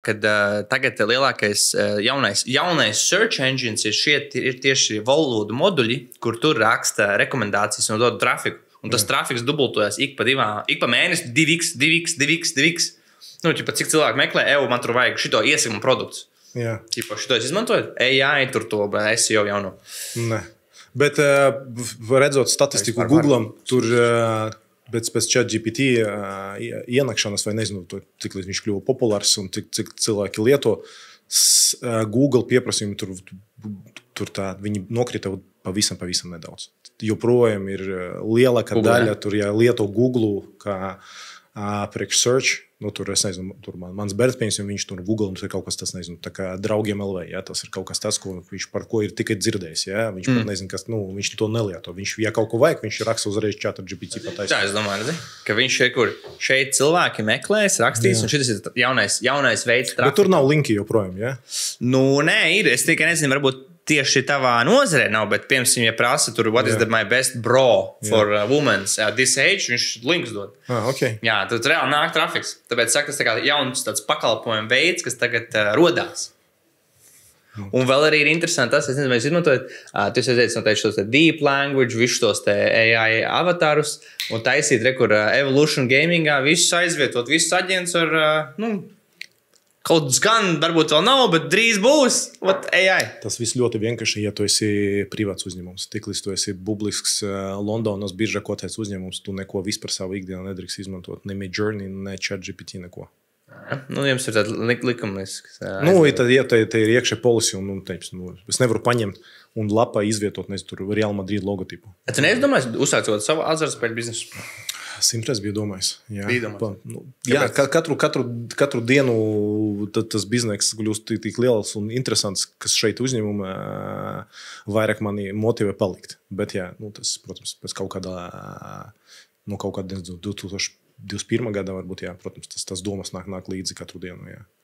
Kad tagad lielākais jaunais search engines ir tieši valodu moduļi, kur tur raksta rekomendācijas un dod trafiku. Un tas trafiks dubultojas ik pa mēnesi 2x, 2x, 2x, 2x. Nu, ķipa, cik cilvēki meklē, man tur vajag šito iesakmu produktu. Jā. Ķipa, šito es izmantoju, AI tur to SEO jauno. Ne. Bet redzot statistiku Google'am, tur pēc ChatGPT ienākšanas, vai nezinu, cik līdz viņš kļuva populārs un cik cilvēki lieto, Google pieprasījumi tur tā, viņi nokrita pavisam nedaudz. Joprojām ir lielāka daļa, tur lieto Google kā priekš search. Nu, tur, es nezinu, tur mans bērns, piemēram, viņš tur Google, tur ir kaut kas tas, nezinu, tā kā draugiem LV, ja, tas ir kaut kas tas, par ko ir tikai dzirdējis, ja, viņš pat nezinu, kas, nu, viņš to nelieto. Viņš, ja kaut ko vajag, viņš raksta uzreiz ChatGPT pataisa. Tā, es domāju, ka viņš šeit cilvēki meklēs, rakstīs, un šis ir jaunais veids trafika. Bet tur nav linki joprojām, ja? Nu, nē, ir, es tikai nezinu, varbūt tieši tavā nozarē nav, bet, piemēram, ja prasa tur, what is my best bro for women's at this age, viņš links dod. Okay. Jā, tur reāli nāk trafiks. Tāpēc saka, tas tā kā jauns tāds pakalpojumu veids, kas tagad rodās. Un vēl arī ir interesanti tas, es nezinu, vai jūs izmantojat, tu esi noteikti šos deep language, visus tos AI avatarus, un taisīt, kur Evolution Gamingā visus aizvietot, visus aģents ar, kaut gan varbūt vēl nav, bet drīz būs AI. Tas viss ļoti vienkārši, ja tu esi privāts uzņēmums. Tiklīdz tu esi publisks Londonas biržā kotēts uzņēmums, tu neko vispār savu ikdienu nedrīkst izmantot. Ne Midjourney, ne ChatGPT, neko. Nu, jums ir tāda likumlisks. Nu, tad ir iekšē policy, un es nevaru paņemt un lapā izvietot, nezinu, tur Real Madrid logotipu. Tu neesi domājis uzsācot savu azartspēļu biznesu? 100 biju domājis. Jā, jā, katru dienu tas bizness kļūst tik liels un interesants, kas šeit uzņēmumā vairāk mani motivē palikt. Bet jā, tas, protams, pēc kaut kādā 2021. Gadā varbūt, jā, protams, tas domas nāk līdzi katru dienu, jā.